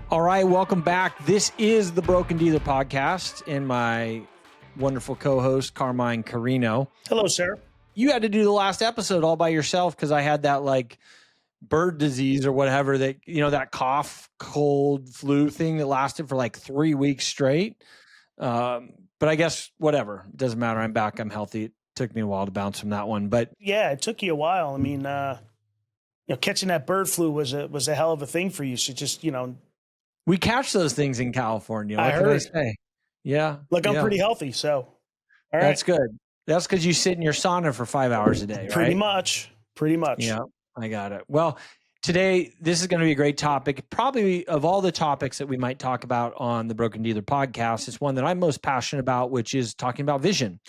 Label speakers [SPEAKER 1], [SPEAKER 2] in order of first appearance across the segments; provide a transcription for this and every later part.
[SPEAKER 1] All right, welcome back. This is the Broken Dealer Podcast and my wonderful co-host, Carmine Corino.
[SPEAKER 2] Hello, sir.
[SPEAKER 1] You had to do the last episode all by yourself because I had that like bird disease or whatever that, that cough, cold, flu thing that lasted for like 3 weeks straight. But I guess whatever, it doesn't matter. I'm back. I'm healthy. It took me a while to bounce from that one, but
[SPEAKER 2] yeah, it took you a while. I mean, catching that bird flu was a hell of a thing for you. So just,
[SPEAKER 1] we catch those things in California. What
[SPEAKER 2] I
[SPEAKER 1] can I
[SPEAKER 2] heard.
[SPEAKER 1] say? Yeah.
[SPEAKER 2] Look, I'm pretty healthy, so all right.
[SPEAKER 1] That's good. That's because you sit in your sauna for 5 hours a day, right?
[SPEAKER 2] Pretty much.
[SPEAKER 1] Yeah, I got it. Well, today, this is going to be a great topic. Probably of all the topics that we might talk about on the Broken Dealer podcast, it's one that I'm most passionate about, which is talking about vision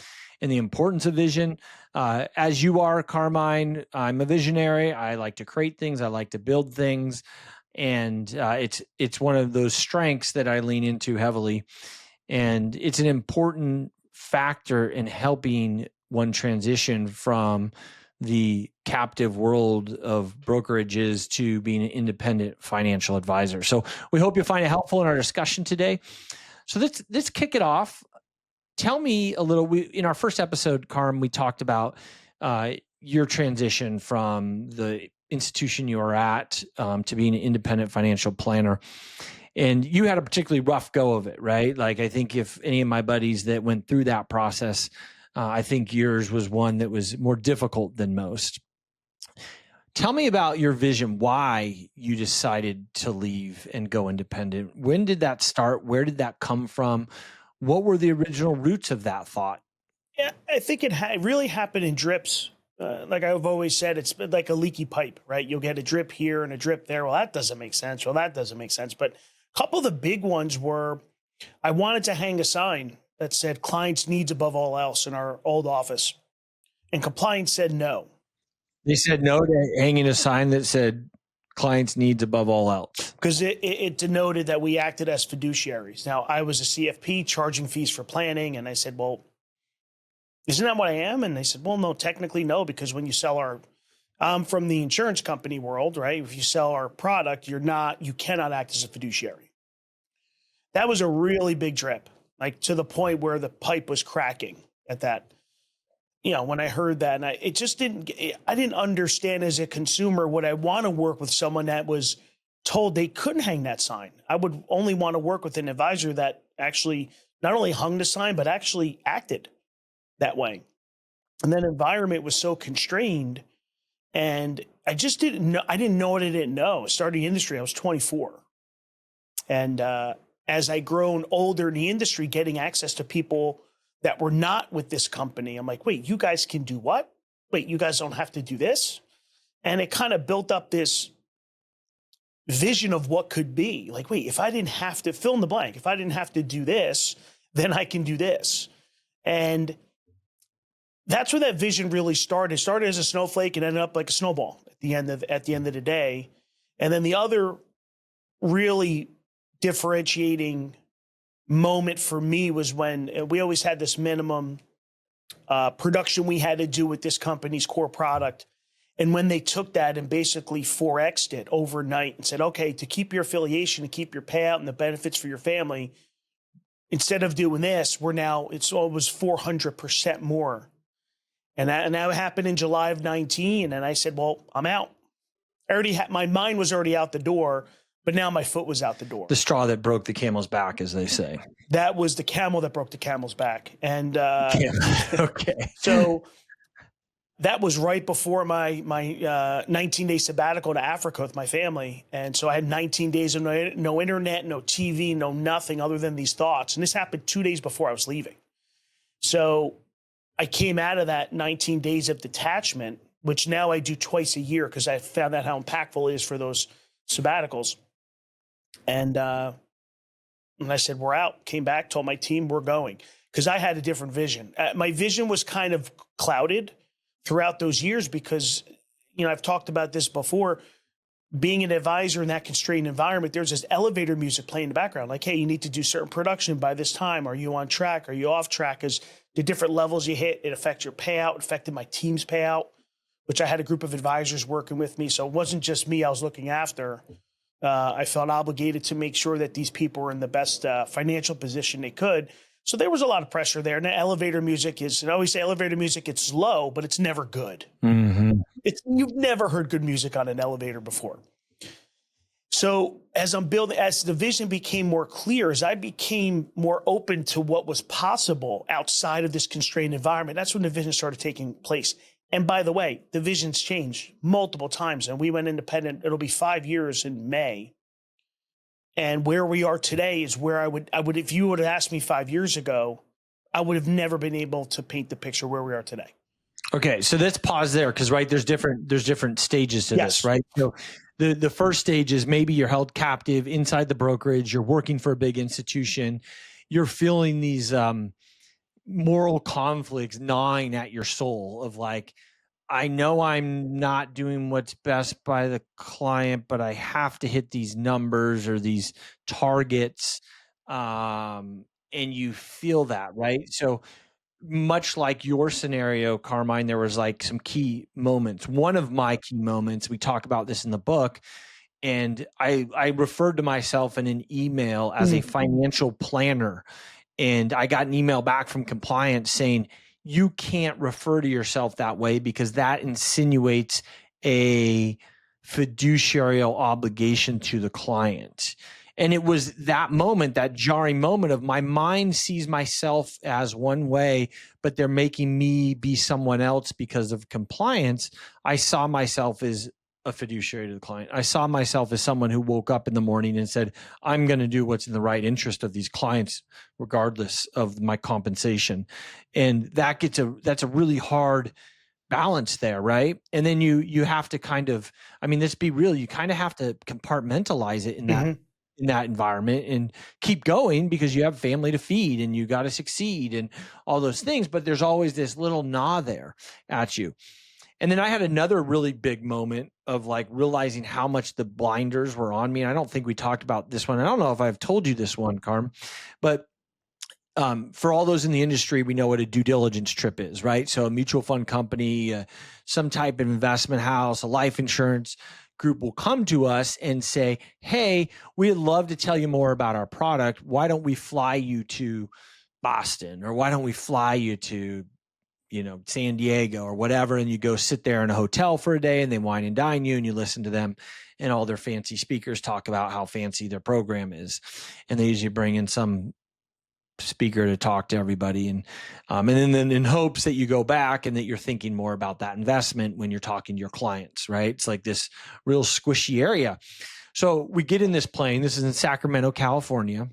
[SPEAKER 1] and the importance of vision. As you are, Carmine, I'm a visionary. I like to create things. I like to build things. And it's one of those strengths that I lean into heavily. And it's an important factor in helping one transition from the captive world of brokerages to being an independent financial advisor. So we hope you find it helpful in our discussion today. So let's kick it off. Tell me a little. In our first episode, Carm, we talked about your transition from the institution you are at to being an independent financial planner. And you had a particularly rough go of it, right? Like, I think if any of my buddies that went through that process, I think yours was one that was more difficult than most. Tell me about your vision, why you decided to leave and go independent. When did that start? Where did that come from? What were the original roots of that thought?
[SPEAKER 2] Yeah, I think it really happened in drips. Like I've always said, it's like a leaky pipe, right? You'll get a drip here and a drip there. Well, that doesn't make sense. Well, that doesn't make sense. But a couple of the big ones were I wanted to hang a sign that said clients' needs above all else in our old office. And compliance said no.
[SPEAKER 1] They said no to hanging a sign that said clients' needs above all else.
[SPEAKER 2] Because it denoted that we acted as fiduciaries. Now, I was a CFP charging fees for planning. And I said, well, isn't that what I am? And they said, well, no, technically no, because when you sell I'm from the insurance company world, right? If you sell our product, you cannot act as a fiduciary. That was a really big drip, like to the point where the pipe was cracking at that. When I heard that, and I didn't understand as a consumer, would I want to work with someone that was told they couldn't hang that sign? I would only want to work with an advisor that actually not only hung the sign, but actually acted that way. And that environment was so constrained, and I just didn't know. I didn't know what I didn't know. Starting industry, I was 24. And as I grown older in the industry, getting access to people that were not with this company, I'm like, wait, you guys can do what? Wait, you guys don't have to do this? And it kind of built up this vision of what could be. Like, wait, if I didn't have to fill in the blank, if I didn't have to do this, then I can do this. And that's where that vision really started. It started as a snowflake and ended up like a snowball at the end of the day. And then the other really differentiating moment for me was when we always had this minimum production we had to do with this company's core product. And when they took that and basically 4X'd it overnight and said, okay, to keep your affiliation, to keep your payout and the benefits for your family, instead of doing this, it was 400% more. And that happened in July of 19. And I said, well, I'm out. My mind was already out the door, but now my foot was out the door.
[SPEAKER 1] The straw that broke the camel's back, as they say.
[SPEAKER 2] That was the camel that broke the camel's back. And
[SPEAKER 1] okay.
[SPEAKER 2] So that was right before my 19-day sabbatical to Africa with my family. And so I had 19 days of no internet, no TV, no nothing other than these thoughts. And this happened 2 days before I was leaving. So I came out of that 19 days of detachment, which now I do twice a year because I found out how impactful it is for those sabbaticals. And I said, we're out. Came back, told my team we're going, because I had a different vision. My vision was kind of clouded throughout those years because, I've talked about this before. Being an advisor in that constrained environment, there's this elevator music playing in the background. Like, hey, you need to do certain production by this time. Are you on track? Are you off track? As the different levels you hit, it affects your payout. It affected my team's payout, which I had a group of advisors working with me. So it wasn't just me I was looking after. I felt obligated to make sure that these people were in the best financial position they could. So there was a lot of pressure there. And the elevator music is, and I always say elevator music, it's slow, but it's never good.
[SPEAKER 1] Mm-hmm.
[SPEAKER 2] You've never heard good music on an elevator before. So as the vision became more clear, as I became more open to what was possible outside of this constrained environment, that's when the vision started taking place. And by the way, the vision's changed multiple times, and we went independent. It'll be 5 years in May. And where we are today is where I would, if you would have asked me 5 years ago, I would have never been able to paint the picture where we are today.
[SPEAKER 1] Okay, so let's pause there because there's different stages to this, right? So the first stage is maybe you're held captive inside the brokerage, you're working for a big institution, you're feeling these moral conflicts gnawing at your soul of like, I know I'm not doing what's best by the client, but I have to hit these numbers or these targets, and you feel that, right? So much like your scenario, Carmine, there was like some key moments. One of my key moments, we talk about this in the book, and I referred to myself in an email as a financial planner. And I got an email back from compliance saying, you can't refer to yourself that way because that insinuates a fiduciary obligation to the client. And it was that moment, that jarring moment of my mind sees myself as one way, but they're making me be someone else because of compliance. I saw myself as a fiduciary to the client. I saw myself as someone who woke up in the morning and said, I'm going to do what's in the right interest of these clients, regardless of my compensation. And that's a really hard balance there, right? And then you have to kind of, I mean, let's be real, you kind of have to compartmentalize it in that environment and keep going because you have family to feed and you got to succeed and all those things. But there's always this little gnaw there at you. And then I had another really big moment of like realizing how much the blinders were on me. And I don't think we talked about this one. I don't know if I've told you this one, Carm, but for all those in the industry, we know what a due diligence trip is, right? So a mutual fund company, some type of investment house, a life insurance group will come to us and say, hey, we'd love to tell you more about our product. Why don't we fly you to Boston, or why don't we fly you to, San Diego or whatever? And you go sit there in a hotel for a day and they wine and dine you and you listen to them and all their fancy speakers talk about how fancy their program is. And they usually bring in some speaker to talk to everybody, and then in hopes that you go back and that you're thinking more about that investment when you're talking to your clients, right? It's like this real squishy area. So we get in this plane. This is in Sacramento, California.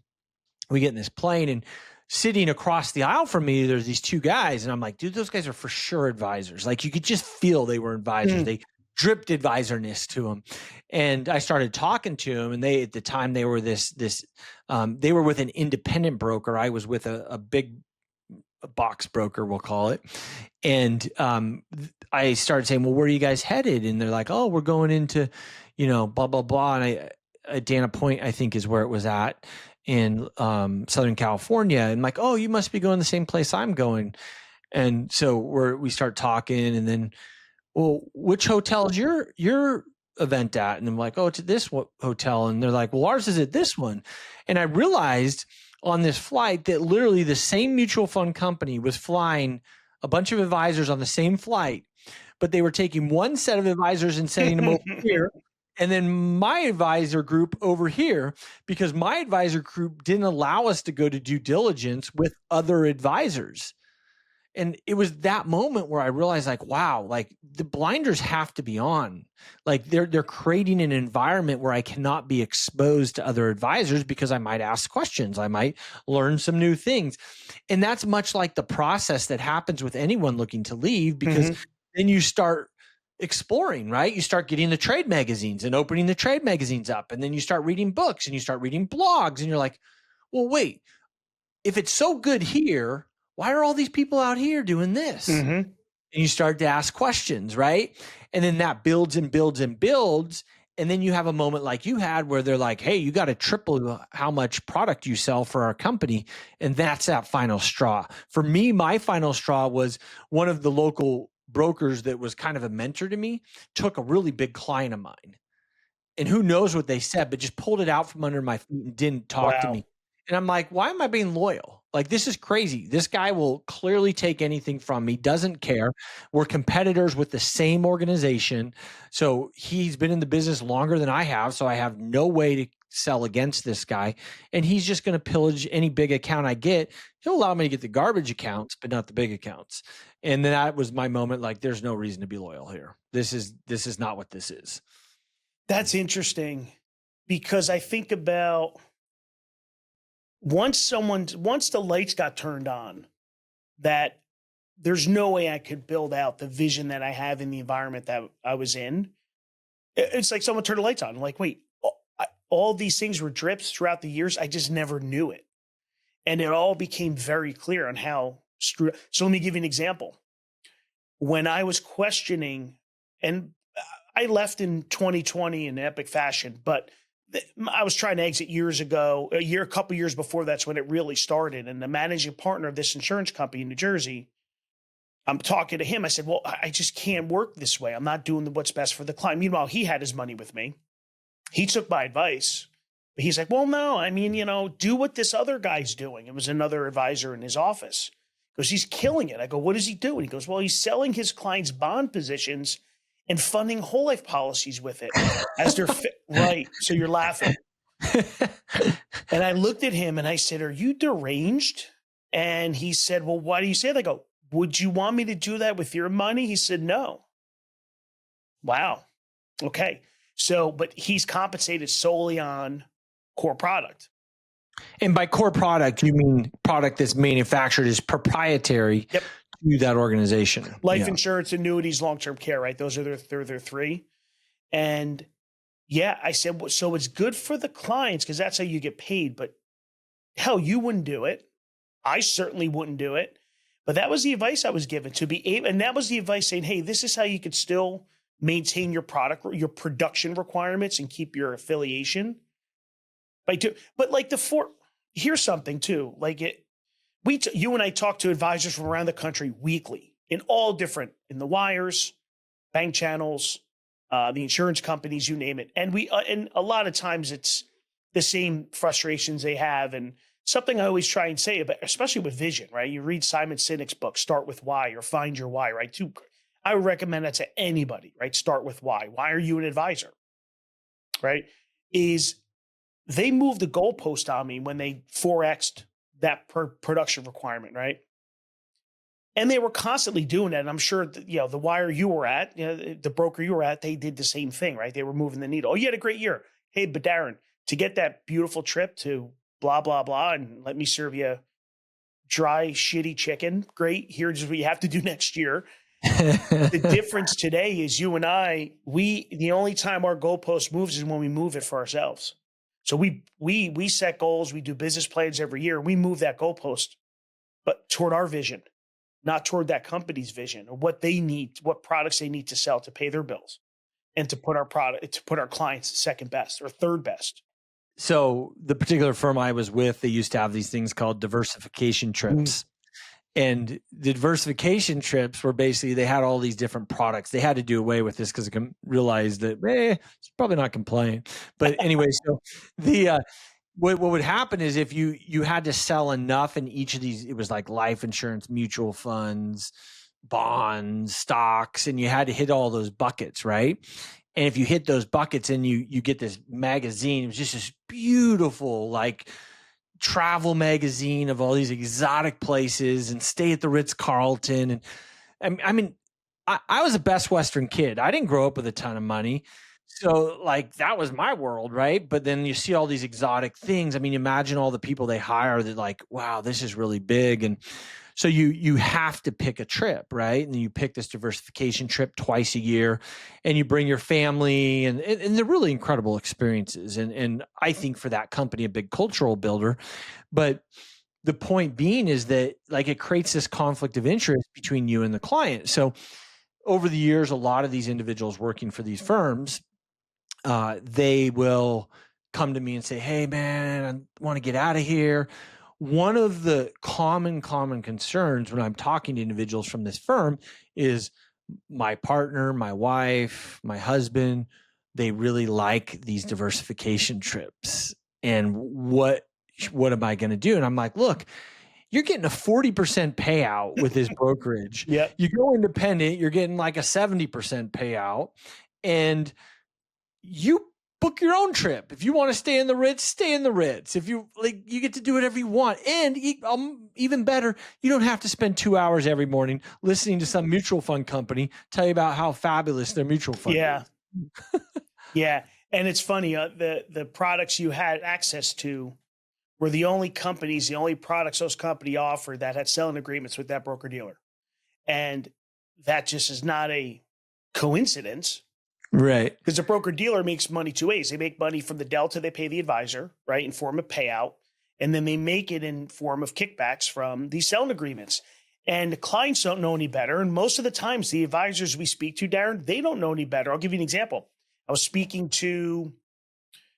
[SPEAKER 1] We get in this plane, and sitting across the aisle from me, there's these two guys, and I'm like, dude, those guys are for sure advisors. Like you could just feel they were advisors. They dripped advisorness to them. And I started talking to them, and they, at the time, they were they were with an independent broker. I was with a big box broker, we'll call it. And I started saying, well, where are you guys headed? And they're like, oh, we're going into, blah, blah, blah. And Dana Point, I think, is where it was at in Southern California. And I'm like, oh, you must be going the same place I'm going. And so we start talking, and then, well, which hotel is your event at? And I'm like, oh, it's at this hotel. And they're like, well, ours is at this one. And I realized on this flight that literally the same mutual fund company was flying a bunch of advisors on the same flight, but they were taking one set of advisors and sending them over here, and then my advisor group over here, because my advisor group didn't allow us to go to due diligence with other advisors. And it was that moment where I realized, like, wow, like the blinders have to be on. Like they're creating an environment where I cannot be exposed to other advisors because I might ask questions. I might learn some new things. And that's much like the process that happens with anyone looking to leave, because then you start exploring, right? You start getting the trade magazines and opening the trade magazines up. And then you start reading books and you start reading blogs, and you're like, well, wait, if it's so good here, why are all these people out here doing this? And you start to ask questions, right? And then that builds and builds and builds. And then you have a moment like you had where they're like, hey, you got to triple how much product you sell for our company. And that's that final straw. For me, my final straw was one of the local brokers that was kind of a mentor to me, took a really big client of mine. and who knows what they said, but just pulled it out from under my feet and didn't talk to
[SPEAKER 2] Wow.
[SPEAKER 1] me. And I'm like, why am I being loyal? Like, this is crazy. This guy will clearly take anything from me, doesn't care. We're competitors with the same organization. So he's been in the business longer than I have. So I have no way to sell against this guy. And he's just going to pillage any big account I get. He'll allow me to get the garbage accounts, but not the big accounts. And then that was my moment. Like, there's no reason to be loyal here. This is not what this is.
[SPEAKER 2] That's interesting, because I think about once the lights got turned on, that there's no way I could build out the vision that I have in the environment that I was in. It's like someone turned the lights on. I'm like, wait, all these things were drips throughout the years. I just never knew it. And it all became very clear on how screwed. So let me give you an example. When I was questioning, and I left in 2020 in epic fashion, but I was trying to exit years ago, a couple years before that's when it really started. And the managing partner of this insurance company in New Jersey, I'm talking to him. I said, well, I just can't work this way. I'm not doing what's best for the client. Meanwhile, he had his money with me. He took my advice, but he's like, well, no, I mean, do what this other guy's doing. It was another advisor in his office. He goes, he's killing it. I go, what is he doing? He goes, well, he's selling his clients' bond positions and funding whole life policies with it as they're right. So you're laughing. And I looked at him and I said, are you deranged? And he said, well, why do you say that? I go, would you want me to do that with your money? He said, no. Wow. Okay. So, but he's compensated solely on core product.
[SPEAKER 1] And by core product, you mean product that's manufactured is proprietary
[SPEAKER 2] Yep.
[SPEAKER 1] to that organization.
[SPEAKER 2] Life insurance, annuities, long-term care, right? Those are their three. And yeah, I said, well, so it's good for the clients because that's how you get paid. But hell, you wouldn't do it. I certainly wouldn't do it. But that was the advice I was given to be able, and that was the advice saying, hey, this is how you could still maintain your product, your production requirements and keep your affiliation. But like here's something too, like you and I talk to advisors from around the country weekly in the wires, bank channels, the insurance companies, you name it. And and a lot of times it's the same frustrations they have. And something I always try and say about, especially with vision, right? You read Simon Sinek's book, Start With Why or Find Your Why, right? I would recommend that to anybody, right? Start with why. Why are you an advisor, right? They moved the goalpost on me when they 4X'd that production requirement, right? And they were constantly doing that. And I'm sure that, the wire you were at, the broker you were at, they did the same thing, right? They were moving the needle. Oh, you had a great year. Hey, but Daren, to get that beautiful trip to blah, blah, blah, and let me serve you dry, shitty chicken. Great. Here's what you have to do next year. The difference today is you and I, the only time our goalpost moves is when we move it for ourselves. So we set goals, we do business plans every year. We move that goalpost, but toward our vision, not toward that company's vision or what they need, what products they need to sell to pay their bills and to put our clients second best or third best.
[SPEAKER 1] So the particular firm I was with, they used to have these things called diversification trips. And the diversification trips were basically, they had all these different products. They had to do away with this because they realized that, it's probably not compliant. But anyway, so what would happen is if you had to sell enough in each of these, it was like life insurance, mutual funds, bonds, stocks, and you had to hit all those buckets, right? And if you hit those buckets and you get this magazine, it was just this beautiful, like, travel magazine of all these exotic places and stay at the Ritz-Carlton. And I mean, I was a Best Western kid. I didn't grow up with a ton of money. So like that was my world, right? But then you see all these exotic things. I mean, imagine all the people they hire that like, wow, this is really big. And so you have to pick a trip, right? And you pick this diversification trip twice a year and you bring your family and they're really incredible experiences. And I think for that company, a big cultural builder. But the point being is that like it creates this conflict of interest between you and the client. So over the years, a lot of these individuals working for these firms, they will come to me and say, hey man, I want to get out of here. One of the common concerns when I'm talking to individuals from this firm is my partner, my wife, my husband, they really like these diversification trips. And what am I going to do? And I'm like, look, you're getting a 40% payout with this brokerage.
[SPEAKER 2] Yep.
[SPEAKER 1] You go independent, you're getting like a 70% payout, and you book your own trip. If you want to stay in the Ritz, stay in the Ritz. If you like, you get to do whatever you want. And even better, you don't have to spend 2 hours every morning listening to some mutual fund company tell you about how fabulous their mutual fund is.
[SPEAKER 2] Yeah. And it's funny, the products you had access to were the only companies, the only products those company offered that had selling agreements with that broker dealer. And that just is not a coincidence.
[SPEAKER 1] Right.
[SPEAKER 2] Because the broker dealer makes money two ways. They make money from the delta they pay the advisor, right, in form of payout. And then they make it in form of kickbacks from these selling agreements. And the clients don't know any better. And most of the times, the advisors we speak to, Daren, they don't know any better. I'll give you an example. I was speaking to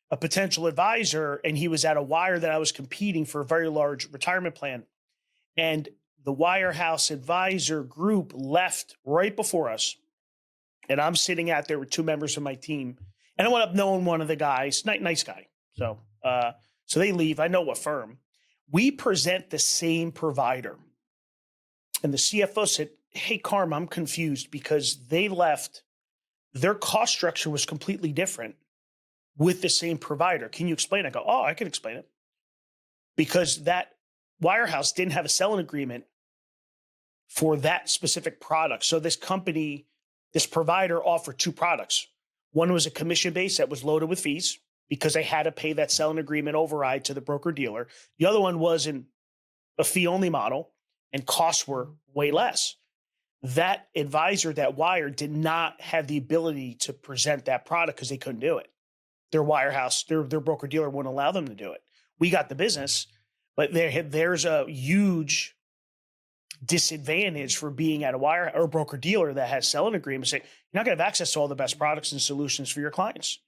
[SPEAKER 2] a potential advisor, and he was at a wire that I was competing for a very large retirement plan. And the wirehouse advisor group left right before us. And I'm sitting out there with two members of my team. And I went up knowing one of the guys, nice guy. So they leave. I know what firm. We present the same provider. And the CFO said, hey, Carm, I'm confused because they left. Their cost structure was completely different with the same provider. Can you explain? I go, oh, I can explain it. Because that wirehouse didn't have a selling agreement for that specific product. So this company, this provider offered two products. One was a commission base that was loaded with fees because they had to pay that selling agreement override to the broker dealer. The other one was in a fee only model and costs were way less. That advisor, that wire, did not have the ability to present that product because they couldn't do it. Their wirehouse, their broker dealer wouldn't allow them to do it. We got the business, but there's a huge disadvantage for being at a wire or broker dealer that has selling agreements. You're not going to have access to all the best products and solutions for your clients.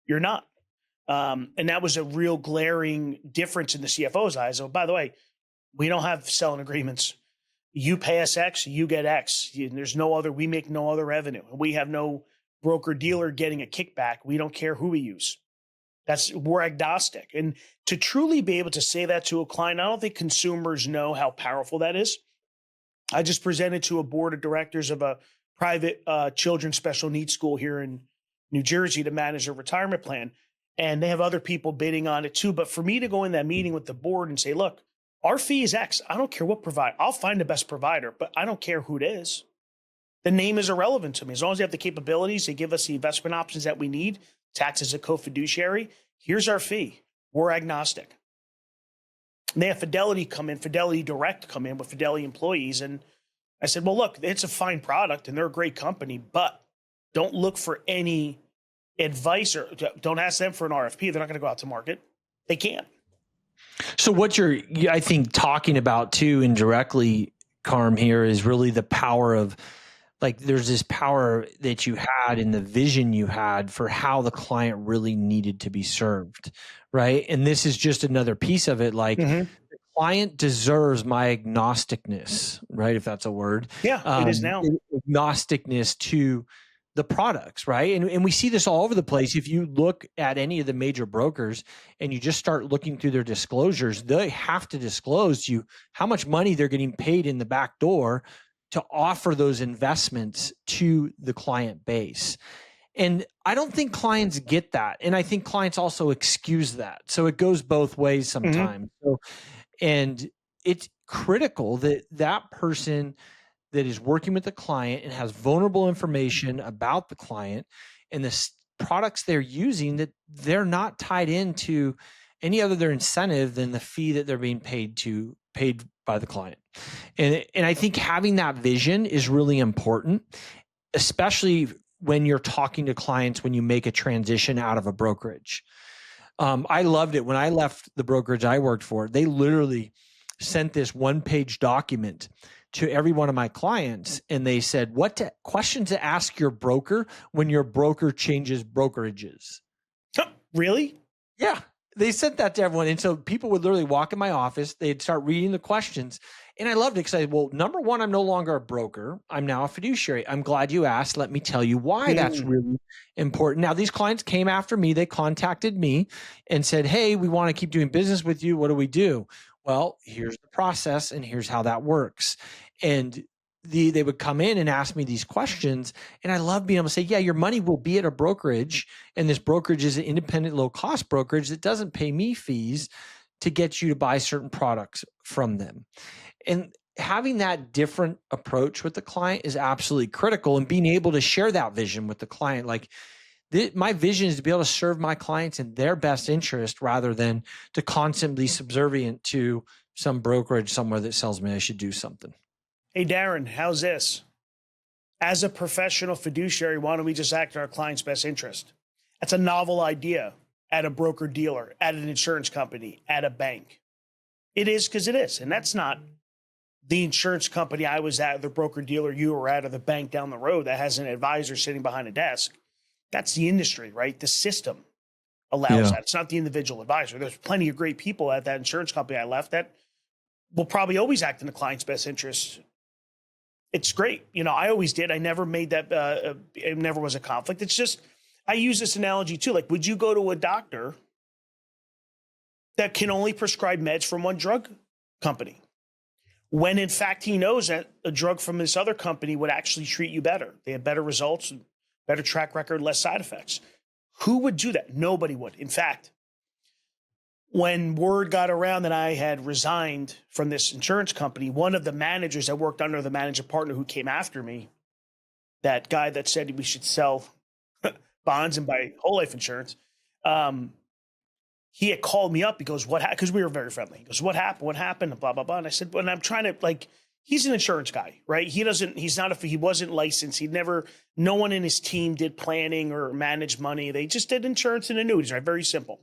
[SPEAKER 2] You're not. And that was a real glaring difference in the CFO's eyes. Oh, by the way, we don't have selling agreements. You pay us X, you get X. There's no other, we make no other revenue. We have no broker dealer getting a kickback. We don't care who we use. We're agnostic. And to truly be able to say that to a client, I don't think consumers know how powerful that is. I just presented to a board of directors of a private children's special needs school here in New Jersey to manage a retirement plan. And they have other people bidding on it too. But for me to go in that meeting with the board and say, look, our fee is X. I don't care what provider. I'll find the best provider, but I don't care who it is. The name is irrelevant to me. As long as they have the capabilities, they give us the investment options that we need, tax as a co-fiduciary, here's our fee. We're agnostic. And they have Fidelity come in, Fidelity Direct come in with Fidelity employees. And I said, well, look, it's a fine product and they're a great company, but don't look for any advice or don't ask them for an RFP. They're not going to go out to market. They can't.
[SPEAKER 1] So what you're, I think, talking about too indirectly, Carm, here is really the power of, like, there's this power that you had in the vision you had for how the client really needed to be served, right? And this is just another piece of it. Like, the client deserves my agnosticness, right? If that's a word.
[SPEAKER 2] Yeah, it is now.
[SPEAKER 1] Agnosticness to the products, right? And we see this all over the place. If you look at any of the major brokers and you just start looking through their disclosures, they have to disclose to you how much money they're getting paid in the back door to offer those investments to the client base. And I don't think clients get that. And I think clients also excuse that. So it goes both ways sometimes. So, and it's critical that that person that is working with the client and has vulnerable information about the client and the products they're using, that they're not tied into any other incentive than the fee that they're being paid by the client. And I think having that vision is really important, especially when you're talking to clients when you make a transition out of a brokerage. I loved it when I left the brokerage I worked for. They literally sent this one-page document to every one of my clients, and they said, questions to ask your broker when your broker changes brokerages.
[SPEAKER 2] Really?
[SPEAKER 1] Yeah. they sent that to everyone. And so people would literally walk in my office. They'd start reading the questions. And I loved it because I said, well, number one, I'm no longer a broker. I'm now a fiduciary. I'm glad you asked. Let me tell you why that's really important. Now, these clients came after me. They contacted me and said, hey, we want to keep doing business with you. What do we do? Well, here's the process and here's how that works. And they would come in and ask me these questions. And I love being able to say, yeah, your money will be at a brokerage. And this brokerage is an independent, low cost brokerage that doesn't pay me fees to get you to buy certain products from them. And having that different approach with the client is absolutely critical, and being able to share that vision with the client. Like my vision is to be able to serve my clients in their best interest rather than to constantly subservient to some brokerage somewhere that tells me I should do something.
[SPEAKER 2] Hey, Daren, how's this? As a professional fiduciary, why don't we just act in our client's best interest? That's a novel idea at a broker dealer, at an insurance company, at a bank. It is because it is. And that's not the insurance company I was at, the broker dealer you were at, or the bank down the road that has an advisor sitting behind a desk. That's the industry, right? The system allows that. It's not the individual advisor. There's plenty of great people at that insurance company I left that will probably always act in the client's best interest. It's great. I always did. I never made that, it never was a conflict. It's just, I use this analogy too. Like, would you go to a doctor that can only prescribe meds from one drug company, when in fact he knows that a drug from this other company would actually treat you better? They have better results, better track record, less side effects. Who would do that? Nobody would. In fact, when word got around that I had resigned from this insurance company, one of the managers that worked under the manager partner who came after me, that guy that said we should sell bonds and buy whole life insurance, he had called me up. He goes, what happened? Because we were very friendly. He goes, what happened? What happened? And blah, blah, blah. And I said, well, I'm trying to, he's an insurance guy, right? He wasn't licensed. No one in his team did planning or managed money. They just did insurance and annuities, right? Very simple.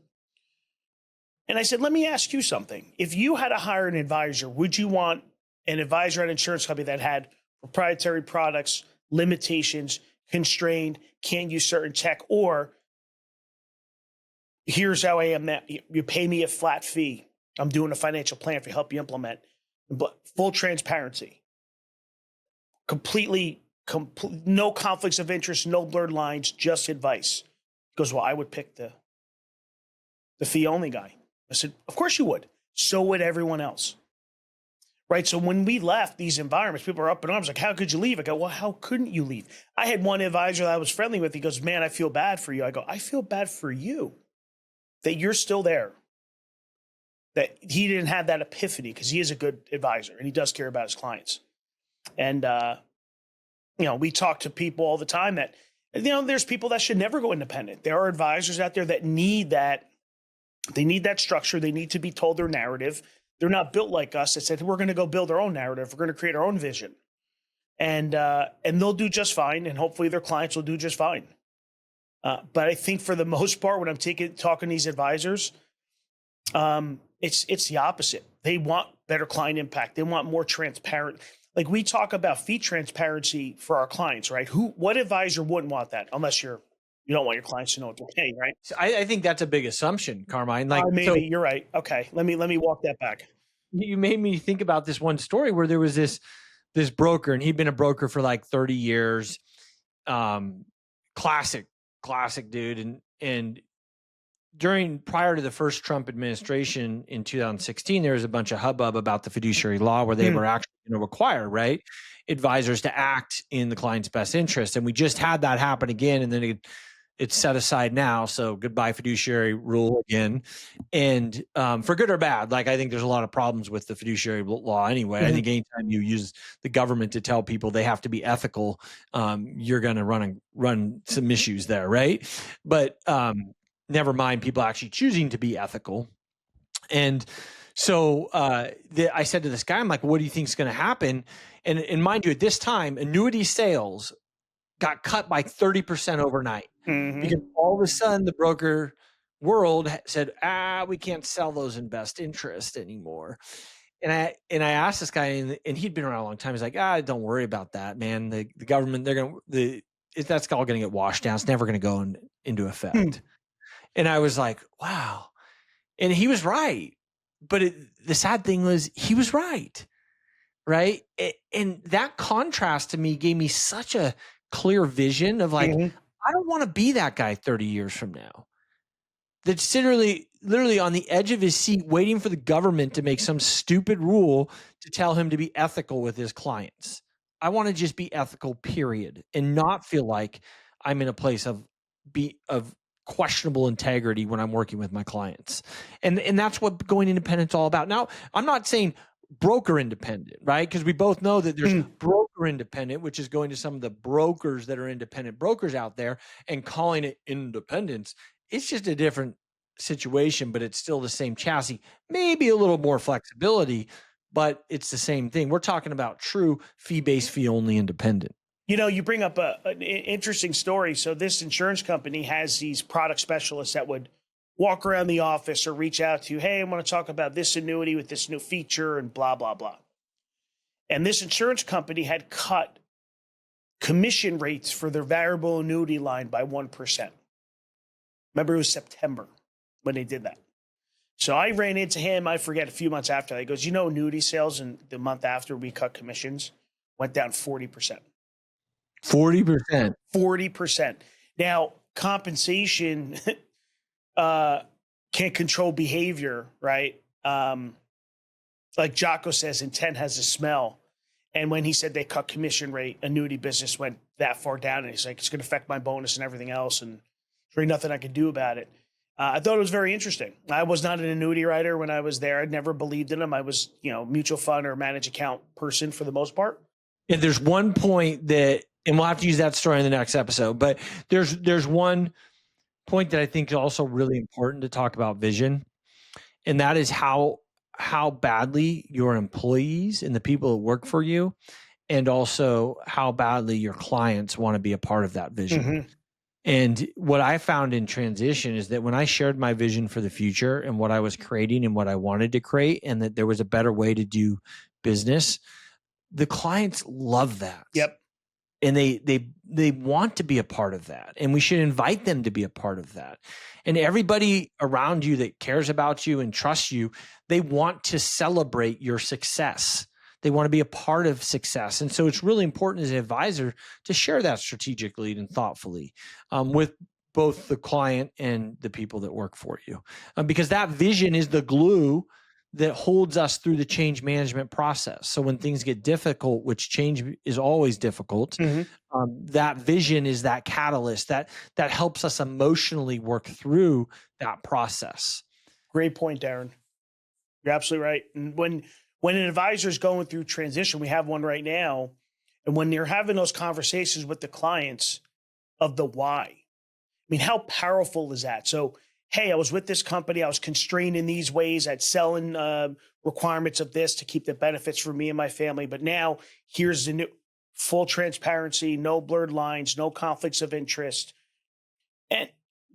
[SPEAKER 2] And I said, let me ask you something. If you had to hire an advisor, would you want an advisor at an insurance company that had proprietary products, limitations, constrained, can't use certain tech, or here's how I am now, you pay me a flat fee, I'm doing a financial plan for help you implement, but full transparency, no conflicts of interest, no blurred lines, just advice? He goes, well, I would pick the fee only guy. I said, of course you would. So would everyone else. Right? So when we left these environments, people are up in arms like, how could you leave? I go, well, how couldn't you leave? I had one advisor that I was friendly with. He goes, man, I feel bad for you. I go, I feel bad for you that you're still there, that he didn't have that epiphany, because he is a good advisor and he does care about his clients. And, we talk to people all the time that, there's people that should never go independent. There are advisors out there that need that. They need that structure. They need to be told their narrative. They're not built like us that said, we're going to go build our own narrative. We're going to create our own vision. And they'll do just fine. And hopefully their clients will do just fine. But I think for the most part, when I'm talking to these advisors, it's the opposite. They want better client impact. They want more transparent. Like, we talk about fee transparency for our clients, right? What advisor wouldn't want that, unless you don't want your clients to know what they're paying, right?
[SPEAKER 1] I think that's a big assumption, Carmine.
[SPEAKER 2] Maybe you're right. Okay, let me walk that back.
[SPEAKER 1] You made me think about this one story where there was this broker, and he'd been a broker for like 30 years. Classic dude. And prior to the first Trump administration in 2016, there was a bunch of hubbub about the fiduciary law where they were actually going to require, right, advisors to act in the client's best interest. And we just had that happen again, and then it's set aside now. So goodbye fiduciary rule again. And for good or bad, I think there's a lot of problems with the fiduciary law anyway. I think anytime you use the government to tell people they have to be ethical, you're going to run some issues there, right? But never mind people actually choosing to be ethical. And so I said to this guy, I'm like, what do you think is going to happen? And mind you, at this time, annuity sales got cut by 30% overnight, because all of a sudden the broker world said, we can't sell those in best interest anymore. And I asked this guy, and he'd been around a long time. He's like, don't worry about that, man. The government, that's all going to get washed down. It's never going to go into effect. And I was like, wow. And he was right. But the sad thing was he was right. Right. And that contrast to me gave me such a clear vision of like, I don't want to be that guy 30 years from now. That's literally on the edge of his seat, waiting for the government to make some stupid rule to tell him to be ethical with his clients. I want to just be ethical, period, and not feel like I'm in a place of questionable integrity when I'm working with my clients. And that's what going independent is all about. Now, I'm not saying broker independent, right? Because we both know that there's broker independent, which is going to some of the brokers that are independent brokers out there and calling it independence. It's just a different situation, but it's still the same chassis, maybe a little more flexibility, but it's the same thing. We're talking about true fee-based, fee-only independent.
[SPEAKER 2] You know, you bring up an interesting story. So this insurance company has these product specialists that would walk around the office or reach out to you, hey, I want to talk about this annuity with this new feature and blah, blah, blah. And this insurance company had cut commission rates for their variable annuity line by 1%. Remember, it was September when they did that. So I ran into him, I forget, a few months after that. He goes, annuity sales in the month after we cut commissions went down 40%.
[SPEAKER 1] 40%.
[SPEAKER 2] 40%. Now, compensation can't control behavior, right? Like Jocko says, intent has a smell. And when he said they cut commission rate, annuity business went that far down. And he's like, it's going to affect my bonus and everything else. And there's really nothing I could do about it. I thought it was very interesting. I was not an annuity writer when I was there. I'd never believed in them. I was, mutual fund or managed account person for the most part.
[SPEAKER 1] And there's one point that, and we'll have to use that story in the next episode, but there's one point that I think is also really important to talk about vision. And that is how badly your employees and the people that work for you, and also how badly your clients want to be a part of that vision. Mm-hmm. And what I found in transition is that when I shared my vision for the future and what I was creating and what I wanted to create, and that there was a better way to do business, the clients love that.
[SPEAKER 2] Yep.
[SPEAKER 1] And they want to be a part of that. And we should invite them to be a part of that. And everybody around you that cares about you and trusts you, they want to celebrate your success. They want to be a part of success. And so it's really important as an advisor to share that strategically and thoughtfully with both the client and the people that work for you. Because that vision is the glue that holds us through the change management process. So when things get difficult, which change is always difficult, that vision is that catalyst that helps us emotionally work through that process.
[SPEAKER 2] Great point, Daren. You're absolutely right. And when an advisor is going through transition, we have one right now, and when you're having those conversations with the clients of the why, I mean, how powerful is that? So, hey, I was with this company, I was constrained in these ways, I'd sell in requirements of this to keep the benefits for me and my family, but now here's the new full transparency, no blurred lines, no conflicts of interest. And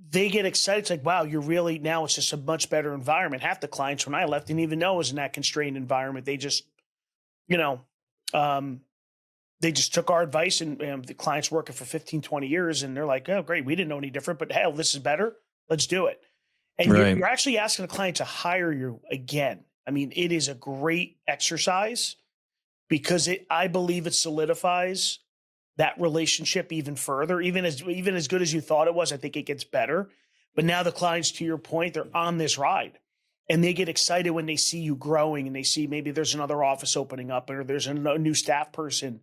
[SPEAKER 2] they get excited. It's like, wow, now it's just a much better environment. Half the clients when I left didn't even know it was in that constrained environment. They just, they just took our advice, and the clients working for 15, 20 years. And they're like, oh, great. We didn't know any different, but hell, this is better. Let's do it. And right. You're actually asking a client to hire you again. I mean, it is a great exercise because I believe it solidifies that relationship even further, even as good as you thought it was. I think it gets better. But now the clients, to your point, they're on this ride, and they get excited when they see you growing and they see maybe there's another office opening up or there's a new staff person.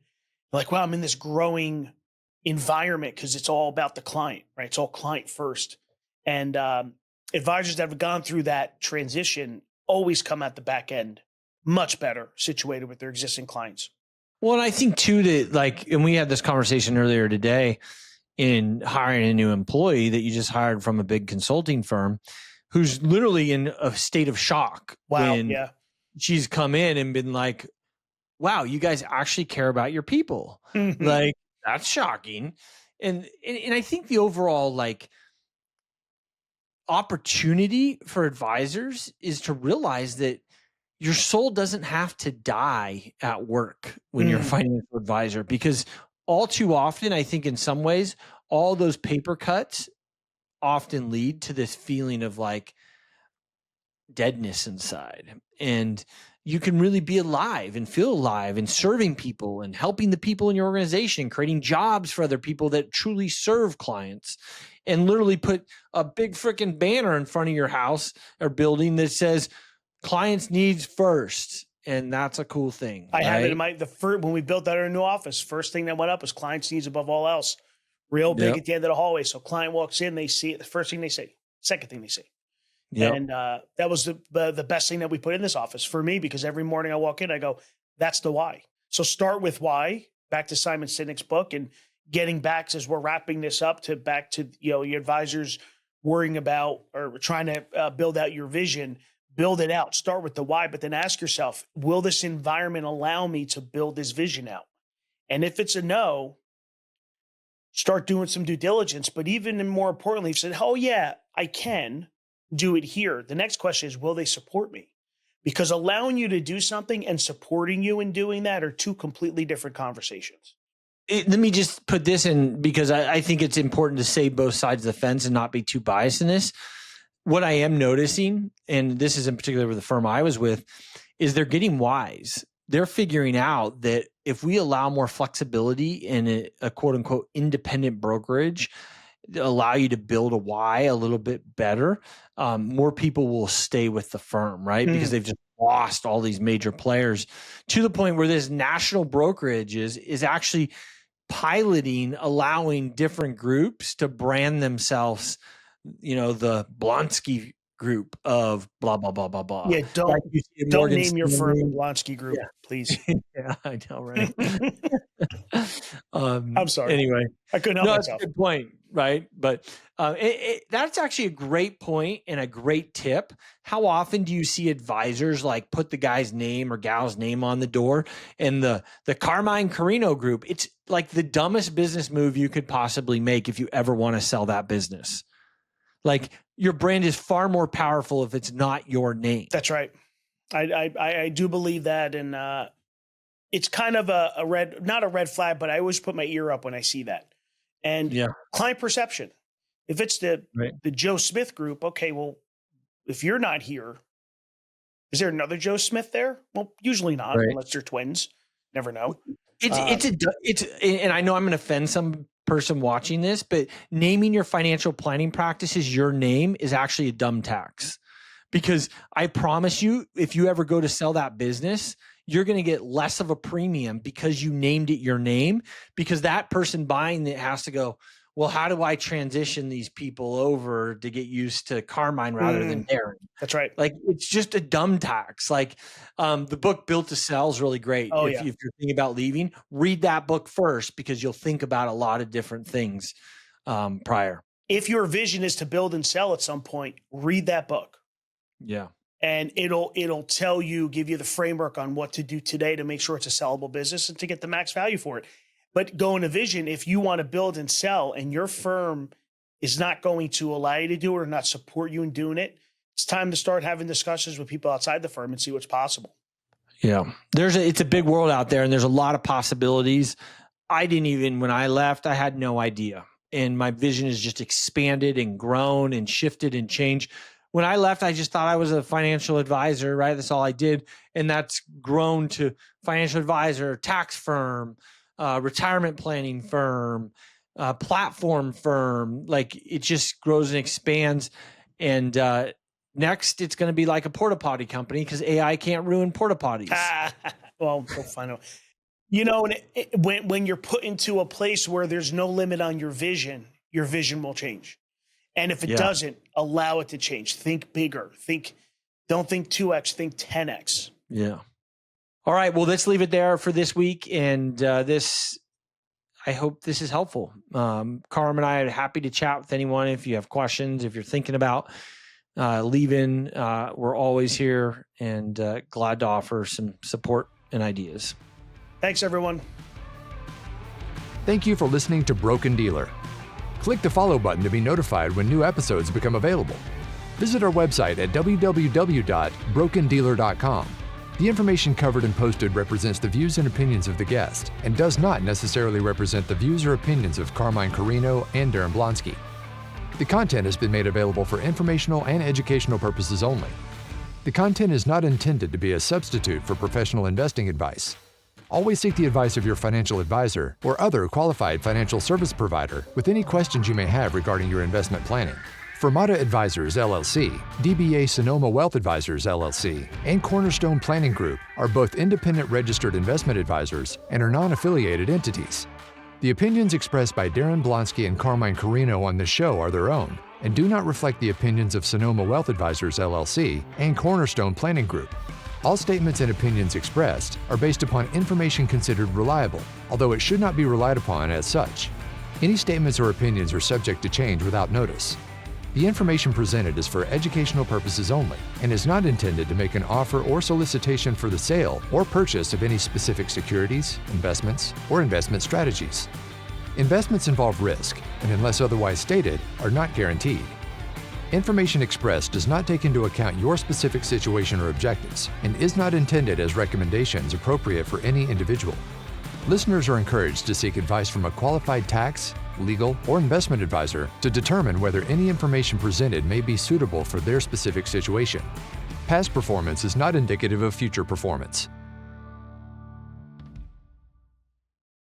[SPEAKER 2] They're like, wow, I'm in this growing environment because it's all about the client, right? It's all client first. And advisors that have gone through that transition always come at the back end much better situated with their existing clients.
[SPEAKER 1] Well, and I think too that and we had this conversation earlier today in hiring a new employee that you just hired from a big consulting firm who's literally in a state of shock.
[SPEAKER 2] Wow,
[SPEAKER 1] when she's come in and been like, wow, you guys actually care about your people. Mm-hmm. Like, that's shocking. And I think the overall opportunity for advisors is to realize that your soul doesn't have to die at work when you're a financial advisor, because all too often, I think in some ways, all those paper cuts often lead to this feeling of deadness inside. And you can really be alive and feel alive and serving people and helping the people in your organization, creating jobs for other people that truly serve clients, and literally put a big freaking banner in front of your house or building that says clients needs first. And that's a cool thing.
[SPEAKER 2] I have it in when we built out our new office, first thing that went up was clients needs above all else. Real big at the end of the hallway. So client walks in, they see it. The first thing they say, second thing they say. Yep. And that was the best thing that we put in this office for me, because every morning I walk in, I go, that's the why. So start with why, back to Simon Sinek's book, and getting back as we're wrapping this up to back to, your advisors worrying about or trying to build out your vision, build it out, start with the why, but then ask yourself, will this environment allow me to build this vision out? And if it's a no, start doing some due diligence. But even more importantly, if you said, oh yeah, I can do it here. The next question is, will they support me? Because allowing you to do something and supporting you in doing that are two completely different conversations.
[SPEAKER 1] Let me just put this in, because I think it's important to say both sides of the fence and not be too biased in this. What I am noticing, and this is in particular with the firm I was with, is they're getting wise. They're figuring out that if we allow more flexibility in a quote unquote independent brokerage, allow you to build a why a little bit better, more people will stay with the firm, right? Because they've just lost all these major players, to the point where this national brokerage is actually piloting, allowing different groups to brand themselves, the Blonski group of blah, blah, blah, blah, blah.
[SPEAKER 2] Yeah, don't name your firm the Blonski group, please.
[SPEAKER 1] Yeah, I know, right?
[SPEAKER 2] I'm sorry.
[SPEAKER 1] Anyway,
[SPEAKER 2] I couldn't help myself.
[SPEAKER 1] That's a good point, right? But that's actually a great point and a great tip. How often do you see advisors like put the guy's name or gal's name on the door? And the Carmine Corino group, it's like the dumbest business move you could possibly make if you ever want to sell that business. Like, your brand is far more powerful if it's not your name.
[SPEAKER 2] That's right. I do believe that. And it's kind of not a red flag, but I always put my ear up when I see that. And client perception. If it's the Joe Smith group, okay, well, if you're not here, is there another Joe Smith there? Well, usually not, unless they're twins. Never know. And I know I'm going to offend some person watching this, but naming your financial planning practices your name is actually a dumb tax, because I promise you, if you ever go to sell that business, you're going to get less of a premium because you named it your name, because that person buying it has to go, well, how do I transition these people over to get used to Carmine rather than Daren? That's right. Like, it's just a dumb tax. Like, the book Built to Sell is really great. If you're thinking about leaving, read that book first, because you'll think about a lot of different things prior. If your vision is to build and sell at some point, read that book. Yeah. And it'll tell you, give you the framework on what to do today to make sure it's a sellable business and to get the max value for it. But go into vision, if you want to build and sell and your firm is not going to allow you to do it or not support you in doing it, it's time to start having discussions with people outside the firm and see what's possible. Yeah. It's a big world out there, and there's a lot of possibilities. When I left, I had no idea. And my vision has just expanded and grown and shifted and changed. When I left, I just thought I was a financial advisor, right? That's all I did. And that's grown to financial advisor, tax firm, retirement planning firm, platform firm. Like, it just grows and expands. And next, it's going to be like a porta potty company, because AI can't ruin porta potties. Well, we'll find out. When you're put into a place where there's no limit on your vision will change. And if it doesn't, allow it to change. Think bigger. Don't think 2X, think 10X. Yeah. All right. Well, let's leave it there for this week. And I hope this is helpful. Carm and I are happy to chat with anyone. If you have questions, if you're thinking about leaving, we're always here and glad to offer some support and ideas. Thanks, everyone.
[SPEAKER 3] Thank you for listening to Broken Dealer. Click the follow button to be notified when new episodes become available. Visit our website at www.brokendealer.com. The information covered and posted represents the views and opinions of the guest and does not necessarily represent the views or opinions of Carmine Corino and Daren Blonski. The content has been made available for informational and educational purposes only. The content is not intended to be a substitute for professional investing advice. Always seek the advice of your financial advisor or other qualified financial service provider with any questions you may have regarding your investment planning. Fermata Advisors, LLC, DBA Sonoma Wealth Advisors, LLC, and Cornerstone Planning Group are both independent registered investment advisors and are non-affiliated entities. The opinions expressed by Daren Blonski and Carmine Corino on this show are their own and do not reflect the opinions of Sonoma Wealth Advisors, LLC, and Cornerstone Planning Group. All statements and opinions expressed are based upon information considered reliable, although it should not be relied upon as such. Any statements or opinions are subject to change without notice. The information presented is for educational purposes only and is not intended to make an offer or solicitation for the sale or purchase of any specific securities, investments, or investment strategies. Investments involve risk and, unless otherwise stated, are not guaranteed. Information expressed does not take into account your specific situation or objectives and is not intended as recommendations appropriate for any individual. Listeners are encouraged to seek advice from a qualified tax, legal, or investment advisor to determine whether any information presented may be suitable for their specific situation. Past performance is not indicative of future performance.